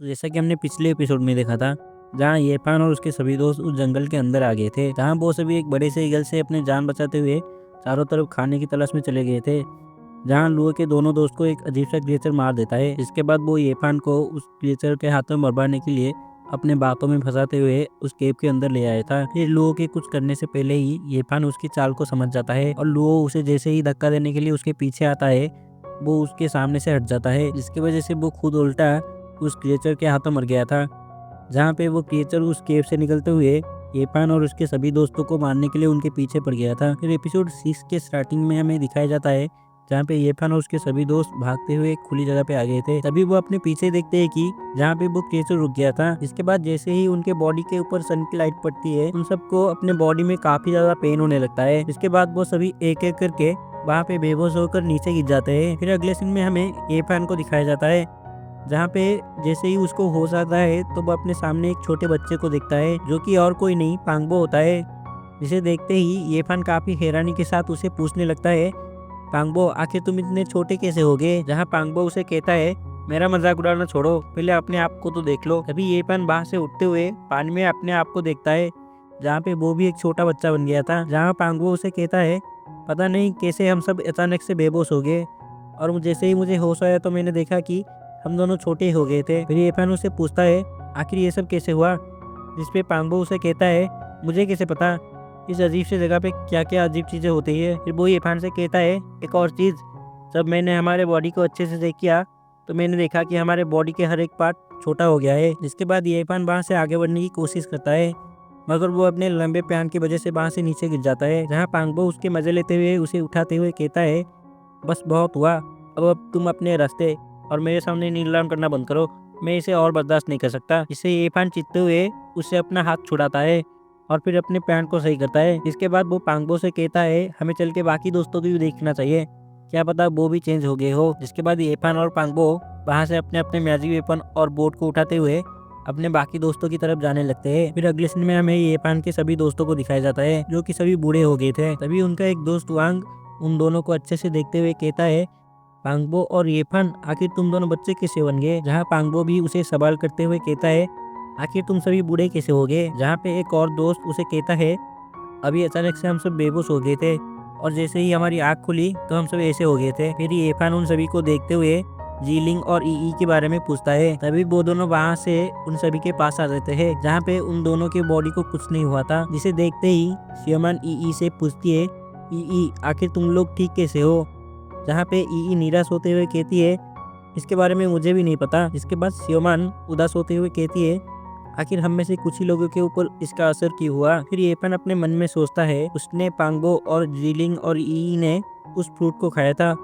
तो जैसा कि हमने पिछले एपिसोड में देखा था, जहाँ येपान और उसके सभी दोस्त उस जंगल के अंदर आ गए थे, जहाँ वो सभी एक बड़े से ईगल से अपनी जान बचाते हुए चारों तरफ खाने की तलाश में चले गए थे। जहाँ लुओ के दोनों दोस्त को एक अजीब सा क्रिएचर मार देता है। इसके बाद वो येपान को उस क्रिएचर के हाथों में मरवाने के लिए अपने बातों में फंसाते हुए उस केव के अंदर ले आया था। फिर लुओ के कुछ करने से पहले ही येपान उसकी चाल को समझ जाता है और लुओ उसे जैसे ही धक्का देने के लिए उसके पीछे आता है, वो उसके सामने से हट जाता है, जिसकी वजह से वो खुद उल्टा उस क्रिएचर के हाथों मर गया था। जहाँ पे वो क्रिएचर उस केव से निकलते हुए येपान और उसके सभी दोस्तों को मारने के लिए उनके पीछे पड़ गया था। फिर एपिसोड 6 के स्टार्टिंग में हमें दिखाया जाता है जहाँ पे येपान और उसके सभी दोस्त भागते हुए एक खुली जगह पे आ गए थे। तभी वो अपने पीछे देखते हैं कि जहाँ पे वो क्रिएचर रुक गया था। इसके बाद जैसे ही उनके बॉडी के ऊपर सन की लाइट पड़ती है, उन सबको अपने बॉडी में काफी ज्यादा पेन होने लगता है। इसके बाद वो सभी एक एक करके वहाँ पे बेहोश होकर नीचे गिर जाते हैं। फिर अगले सीन में हमें येपान को दिखाया जाता है जहाँ पे जैसे ही उसको होश आता है तो वो अपने सामने एक छोटे बच्चे को देखता है, जो कि और कोई नहीं पांगबो होता है। जिसे देखते ही येफान काफी हैरानी के साथ उसे पूछने लगता है, पांगबो आखिर तुम इतने छोटे कैसे हो गए? जहाँ पांगबो उसे कहता है, मेरा मजाक उड़ाना छोड़ो, पहले अपने आप को तो देख लो। तभी येफान वहाँ से उठते हुए पानी में अपने आप को देखता है, जहाँ पे वो भी एक छोटा बच्चा बन गया था। जहाँ पांगबो उसे कहता है, पता नहीं कैसे हम सब अचानक से बेबोश हो गए और जैसे ही मुझे होश आया तो मैंने देखा कि हम दोनों छोटे हो गए थे। फिर येफान उसे पूछता है, आखिर ये सब कैसे हुआ? जिसपे पांगबो उसे कहता है, मुझे कैसे पता, इस अजीब सी जगह पे क्या क्या अजीब चीज़ें होती है। फिर वो येफान से कहता है, एक और चीज़, जब मैंने हमारे बॉडी को अच्छे से चेक किया तो मैंने देखा कि हमारे बॉडी के हर एक पार्ट छोटा हो गया है। जिसके बाद येफान वहाँ से आगे बढ़ने की कोशिश करता है, मगर वो अपने लंबे प्यान की वजह से वहाँ से नीचे गिर जाता है। जहाँ पांगबो उसके मजे लेते हुए उसे उठाते हुए कहता है, बस बहुत हुआ, अब तुम अपने रास्ते और मेरे सामने नीलाम करना बंद करो, मैं इसे और बर्दाश्त नहीं कर सकता। इसे येफान चीखते हुए उससे अपना हाथ छुड़ाता है और फिर अपने पैंट को सही करता है। इसके बाद वो पांगबो से कहता है, हमें चल के बाकी दोस्तों को भी देखना चाहिए, क्या पता वो भी चेंज हो गए हो। जिसके बाद येफान और पांगबो वहाँ से अपने अपने मैजिक वेपन और बोट को उठाते हुए अपने बाकी दोस्तों की तरफ जाने लगते हैं। फिर अगले सीन में हमें येपान के सभी दोस्तों को दिखाया जाता है, जो कि सभी बूढ़े हो गए थे। तभी उनका एक दोस्त वांग उन दोनों को अच्छे से देखते हुए कहता है, पांगबो और येफान आखिर तुम दोनों बच्चे कैसे बन गए? जहाँ पांगबो भी उसे सवाल करते हुए कहता है, आखिर तुम सभी बूढ़े कैसे हो गए? जहाँ पे एक और दोस्त उसे कहता है, अभी अचानक से हम सब बेबस हो गए थे और जैसे ही हमारी आँख खुली तो हम सब ऐसे हो गए थे। फिर येफान उन सभी को देखते हुए जीलिंग और ईई के बारे में पूछता है। तभी वो दोनों वहाँ से उन सभी के पास आ जाते हैं, जहाँ पे उन दोनों के बॉडी को कुछ नहीं हुआ था। जिसे देखते ही शियोमान ईई से पूछती है, ईई आखिर तुम लोग ठीक कैसे हो? जहाँ पे ईई निराश होते हुए कहती है, इसके बारे में मुझे भी नहीं पता। इसके बाद शियोमान उदास होते हुए कहती है, आखिर हम में से कुछ ही लोगों के ऊपर इसका असर क्यों हुआ? फिर येपन अपने मन में सोचता है, उसने पांगबो और जीलिंग और ईई ने उस फ्रूट को खाया था,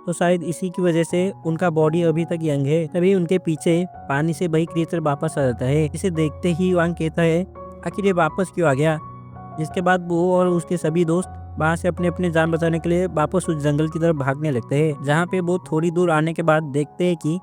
तो शायद इसी की वजह से उनका बॉडी अभी तक यंग है। तभी उनके पीछे पानी से वही क्रिएचर वापस आ जाता है। इसे देखते ही वांग कहता है, आखिर ये वापस क्यों आ गया? जिसके बाद वो और उसके सभी दोस्त वहाँ से अपने अपने जान बचाने के लिए वापस उस जंगल की तरफ भागने लगते हैं। जहाँ पे वो थोड़ी दूर आने के बाद देखते हैं कि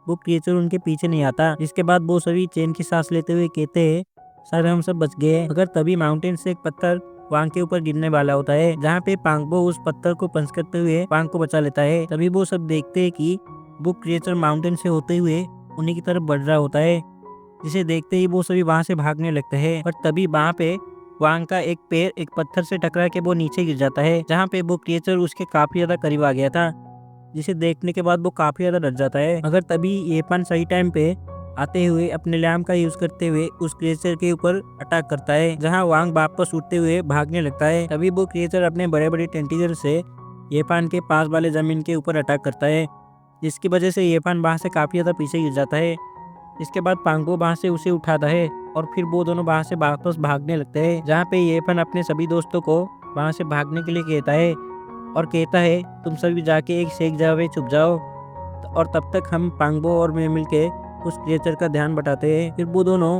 वो क्रिएचर उनके पीछे नहीं आता। जिसके बाद वो सभी चैन की सांस लेते हुए कहते हैं, सर हम सब बच गए। मगर तभी माउंटेन से एक पत्थर वांग के ऊपर गिरने वाला होता है, जहाँ पे पांगबो उस पत्थर को पंच करते हुए वांग को बचा लेता है। तभी वो सब देखते हैं कि वो क्रिएचर माउंटेन से होते हुए उन्हीं की तरफ बढ़ रहा होता है। जिसे देखते ही वो सभी वहाँ से भागने लगते हैं, पर तभी वहाँ पे वांग का एक पैर एक पत्थर से टकरा के वो नीचे गिर जाता है, जहाँ पे वो क्रिएचर उसके काफी ज्यादा करीब आ गया था। जिसे देखने के बाद वो काफी ज्यादा डर जाता है। मगर तभी येपान सही टाइम पे आते हुए अपने लैम्प का यूज करते हुए उस क्रिएचर के ऊपर अटैक करता है, जहाँ वांग वापस उठते हुए भागने लगता है। तभी वो क्रिएचर अपने बड़े बड़े टेंटिकल से येपान के पास वाले जमीन के ऊपर अटैक करता है, जिसकी वजह से येपान वहाँ से काफी ज्यादा पीछे गिर जाता है। इसके बाद पांगबो वहाँ से उसे उठाता है और फिर वो दोनों वहाँ से वापस भागने लगते हैं, जहाँ पे येपन अपने सभी दोस्तों को वहाँ से भागने के लिए कहता है और कहता है, तुम सभी जाके एक सेक जगह पे छुप जाओ और तब तक हम पांगबो और मैं मिलके उस क्रिएचर का ध्यान बटाते हैं। फिर वो दोनों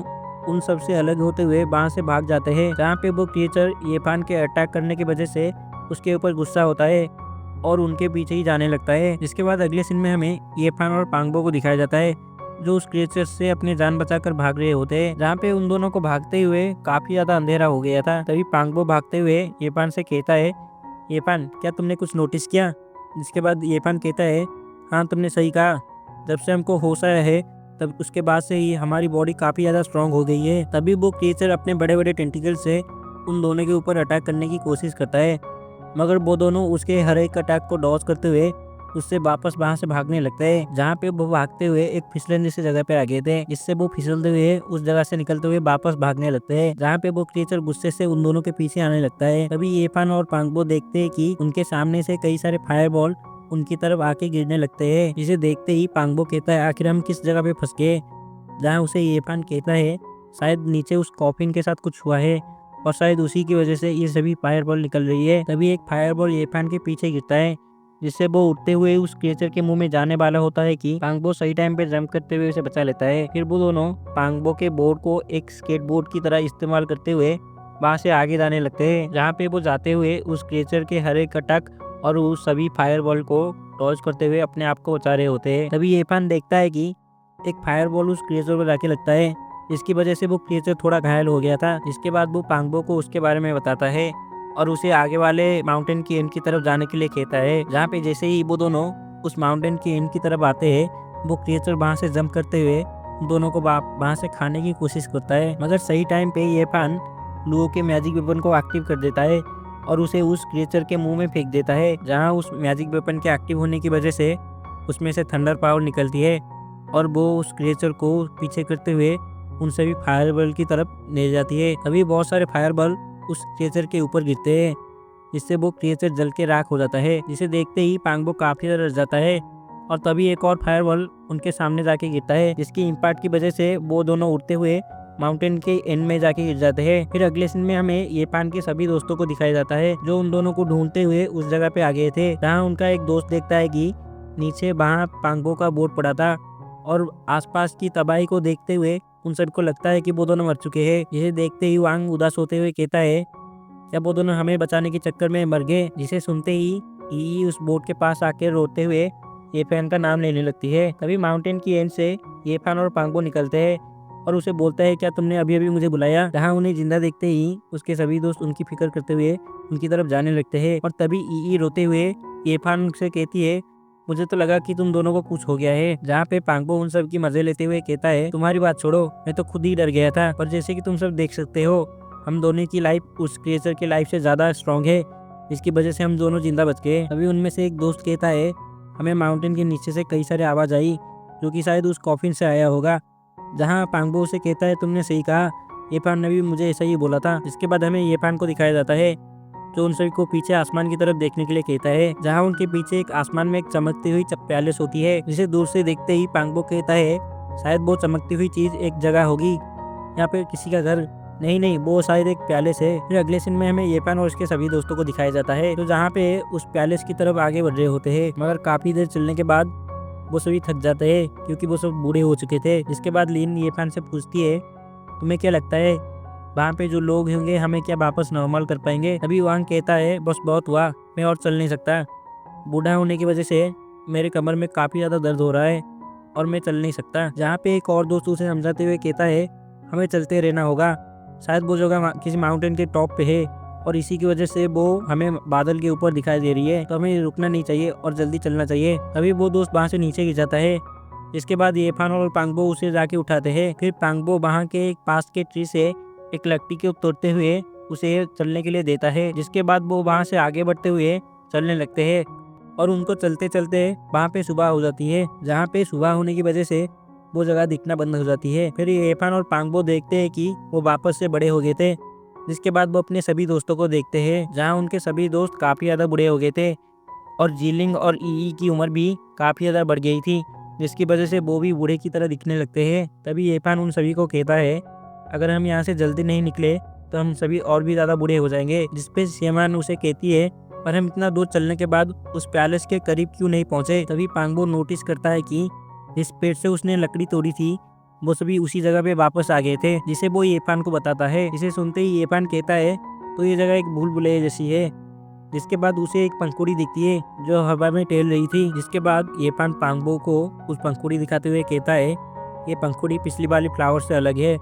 उन सब से अलग होते हुए वहाँ से भाग जाते हैं, जहाँ पे वो क्रिएचर येपान के अटैक करने की वजह से उसके ऊपर गुस्सा होता है और उनके पीछे ही जाने लगता है। जिसके बाद अगले सीन में हमें येपान और पांगबो को दिखाया जाता है, जो उस क्रिएचर से अपनी जान बचाकर भाग रहे होते हैं, जहाँ पे उन दोनों को भागते हुए काफी ज्यादा अंधेरा हो गया था। तभी पांगबो भागते हुए येपान से कहता है, येपान क्या तुमने कुछ नोटिस किया? जिसके बाद येपान कहता है, हाँ तुमने सही कहा, जब से हमको होश आया है तब उसके बाद से ही हमारी बॉडी काफ़ी ज़्यादा स्ट्रांग हो गई है। तभी वो क्रिएचर अपने बड़े बड़े टेंटिकल से उन दोनों के ऊपर अटैक करने की कोशिश करता है, मगर वो दोनों उसके हर एक अटैक को डॉज करते हुए उससे वापस वहाँ से भागने लगते हैं। जहाँ पे वो भागते हुए एक फिसलन जैसी जगह पे आ गए थे, जिससे वो फिसलते हुए उस जगह से निकलते हुए वापस भागने लगते हैं, जहाँ पे वो क्रिएचर गुस्से से उन दोनों के पीछे आने लगता है। तभी येफान और पांगबो देखते हैं कि उनके सामने से कई सारे फायरबॉल उनकी तरफ आके गिरने लगते हैं, जिसे देखते ही पांगबो कहता है आखिर हम किस जगह पे फंस गए। जहाँ उसे येफान कहता है शायद नीचे उस कॉफिन के साथ कुछ हुआ है और शायद उसी की वजह से ये सभी फायरबॉल निकल रही है। तभी एक फायरबॉल येफान के पीछे गिरता है, जिससे वो उड़ते हुए उस क्रिएचर के मुंह में जाने वाला होता है कि पांगबो सही टाइम पे जंप करते हुए उसे बचा लेता है। फिर वो दोनों पांगबो के बोर्ड को एक स्केटबोर्ड की तरह इस्तेमाल करते हुए वहां से आगे जाने लगते हैं, जहाँ पे वो जाते हुए उस क्रिएचर के हर एक अटैक और उस सभी फायरबॉल को डॉज करते हुए अपने आप को बचा रहे होते हैं। तभी येफान देखता है कि एक फायरबॉल उस क्रिएचर पर जाके लगता है, जिसकी वजह से वो क्रिएचर थोड़ा घायल हो गया था। जिसके बाद वो पांगबो को उसके बारे में बताता है और उसे आगे वाले माउंटेन की एंड की तरफ जाने के लिए कहता है, जहाँ पे जैसे ही वो दोनों उस माउंटेन की एंड की तरफ आते हैं, वो क्रिएचर वहाँ से जंप करते हुए उन दोनों को वहाँ से खाने की कोशिश करता है, मगर सही टाइम पे येफान लुओ के मैजिक वेपन को एक्टिव कर देता है और उसे उस क्रिएचर के मुंह में फेंक देता है, जहाँ उस मैजिक वेपन के एक्टिव होने की वजह से उसमें से थंडर पावर निकलती है और वो उस क्रिएचर को पीछे करते हुए उन सभी फायरबॉल की तरफ ले जाती है। तभी बहुत सारे फायरबॉल उस क्रिएचर के ऊपर गिरते हैं, जिससे वो क्रिएचर जल के राख हो जाता है, जिसे देखते ही पांगबो काफी ज्यादा डर जाता है और तभी एक और फायरबॉल उनके सामने जाके गिरता है, जिसकी इम्पैक्ट की वजह से वो दोनों उड़ते हुए माउंटेन के एंड में जाके गिर जाते हैं। फिर अगले सीन में हमें येपान के सभी दोस्तों को दिखाया जाता है, जो उन दोनों को ढूंढते हुए उस जगह पे आ गए थे, जहाँ उनका एक दोस्त देखता है कि नीचे वहाँ पांगबो का बोर्ड पड़ा था और आसपास की तबाही को देखते हुए उन सबको लगता है कि वो दोनों मर चुके हैं। जिसे देखते ही वांग उदास होते हुए कहता है क्या वो दोनों हमें बचाने के चक्कर में मर गए। जिसे सुनते ही ई उस बोट के पास आकर रोते हुए येफान का नाम लेने लगती है। तभी माउंटेन की एंड से येफान और पांगबो निकलते हैं और उसे बोलता है क्या तुमने अभी अभी मुझे बुलाया। जहाँ उन्हें जिंदा देखते ही उसके सभी दोस्त उनकी फिक्र करते हुए उनकी तरफ जाने लगते हैं और तभी ई रोते हुए येफान से कहती है मुझे तो लगा कि तुम दोनों को कुछ हो गया है। जहाँ पे पांगबो उन सब की मजे लेते हुए कहता है तुम्हारी बात छोड़ो, मैं तो खुद ही डर गया था, पर जैसे कि तुम सब देख सकते हो हम दोनों की लाइफ उस क्रिएचर की लाइफ से ज्यादा स्ट्रांग है, जिसकी वजह से हम दोनों जिंदा बच गए। तभी उनमें से एक दोस्त कहता है हमें माउंटेन के नीचे से कई सारे आवाज आई जो कि शायद उस कॉफिन से आया होगा। जहाँ पांगबो उसे कहता है तुमने सही कहा, येपान ने भी मुझे ऐसा ही बोला था। इसके बाद हमें येपान को दिखाया जाता है जो उन सभी को पीछे आसमान की तरफ देखने के लिए कहता है, जहाँ उनके पीछे एक आसमान में एक चमकती हुई पैलेस होती है, जिसे दूर से देखते ही पांगबो कहता है शायद वो चमकती हुई चीज एक जगह होगी, यहाँ पे किसी का घर नहीं वो शायद एक पैलेस है। फिर अगले सीन में हमें येपान और उसके सभी दोस्तों को दिखाया जाता है तो जहाँ पे उस पैलेस की तरफ आगे बढ़ रहे होते हैं, मगर काफी देर चलने के बाद वो सभी थक जाते हैं क्योंकि वो सब बूढ़े हो चुके थे। जिसके बाद लीन येपान से पूछती है तुम्हें क्या लगता है वहाँ पे जो लोग होंगे हमें क्या वापस नॉर्मल कर पाएंगे। तभी वांग कहता है बस बहुत हुआ, मैं और चल नहीं सकता, बूढ़ा होने की वजह से मेरे कमर में काफ़ी ज़्यादा दर्द हो रहा है और मैं चल नहीं सकता। जहाँ पे एक और दोस्त उसे समझाते हुए कहता है हमें चलते रहना होगा, शायद वो जगह किसी माउंटेन के टॉप पे है और इसी की वजह से वो हमें बादल के ऊपर दिखाई दे रही है, तो हमें रुकना नहीं चाहिए और जल्दी चलना चाहिए। तभी वो दोस्त वहाँ से नीचे गिर जाता है। इसके बाद येफान और पांगबो उसे जाके उठाते हैं। फिर पांगबो वहाँ के एक पास के ट्री से एक लकड़ी को तोड़ते हुए उसे चलने के लिए देता है, जिसके बाद वो वहाँ से आगे बढ़ते हुए चलने लगते हैं और उनको चलते चलते वहाँ पे सुबह हो जाती है। जहाँ पे सुबह होने की वजह से वो जगह दिखना बंद हो जाती है। फिर येफान और पांगबो देखते हैं कि वो वापस से बड़े हो गए थे। जिसके बाद वो अपने सभी दोस्तों को देखते हैं, जहाँ उनके सभी दोस्त काफ़ी ज़्यादा बूढ़े हो गए थे और जीलिंग और ई की उम्र भी काफ़ी ज़्यादा बढ़ गई थी, जिसकी वजह से वो भी बूढ़े की तरह दिखने लगते हैं। तभी येफान उन सभी को कहता है अगर हम यहाँ से जल्दी नहीं निकले तो हम सभी और भी ज़्यादा बूढ़े हो जाएंगे। जिसपे शेमान उसे कहती है पर हम इतना दूर चलने के बाद उस पैलेस के करीब क्यों नहीं पहुँचे। तभी पांगबो नोटिस करता है कि जिस पेड़ से उसने लकड़ी तोड़ी थी वो सभी उसी जगह पे वापस आ गए थे, जिसे वो येफान को बताता है। इसे सुनते ही येफान कहता है तो ये जगह एक भूल भुलैया जैसी है। जिसके बाद उसे एक पंखुड़ी दिखती है जो हवा में टहल रही थी। जिसके बाद येफान पांगबो को उस पंखुड़ी दिखाते हुए कहता है ये पंखुड़ी पिछली वाली फ्लावर से अलग है,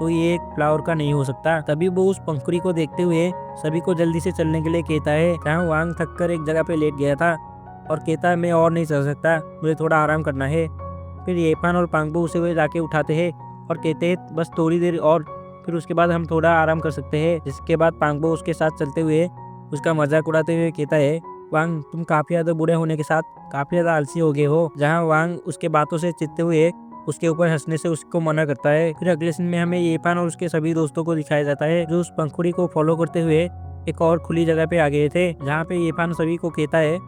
तो ये एक फ्लावर का नहीं हो सकता। तभी वो उस पंखुड़ी को देखते हुए सभी को जल्दी से चलने के लिए कहता है, जहाँ वांग थक कर एक जगह पे लेट गया था और कहता है मैं और नहीं चल सकता, मुझे थोड़ा आराम करना है। फिर येपान और पांगबो उसे वे जाके उठाते हैं और कहते हैं बस थोड़ी देर और, फिर उसके बाद हम थोड़ा आराम कर सकते हैं। जिसके बाद पांगबो उसके साथ चलते हुए उसका मजाक उड़ाते हुए कहता है, वांग तुम काफ़ी ज़्यादा बूढ़े होने के साथ काफ़ी ज़्यादा आलसी हो गए हो। जहाँ वांग उसके बातों से चिढ़ते हुए उसके ऊपर हंसने से उसको मना करता है। फिर अगले सीन में हमें येपान और उसके सभी दोस्तों को दिखाया जाता है जो उस पंखुड़ी को फॉलो करते हुए एक और खुली जगह पे आ गए थे, जहाँ पे येपान सभी को कहता है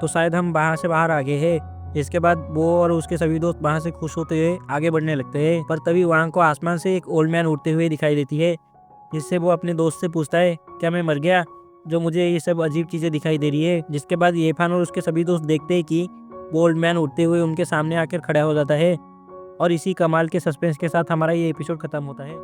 तो शायद हम बाहर से बाहर आ गए हैं। इसके बाद वो और उसके सभी दोस्त वहाँ से खुश होते हुए आगे बढ़ने लगते हैं, पर तभी वांग को आसमान से एक ओल्ड मैन उड़ते हुए दिखाई देती है, जिससे वो अपने दोस्त से पूछता है क्या मैं मर गया, जो मुझे ये सब अजीब चीज़ें दिखाई दे रही है। जिसके बाद येपान और उसके सभी दोस्त देखते हैं कि वो ओल्ड मैन उड़ते हुए उनके सामने आकर खड़ा हो जाता है, और इसी कमाल के सस्पेंस के साथ हमारा ये एपिसोड खत्म होता है।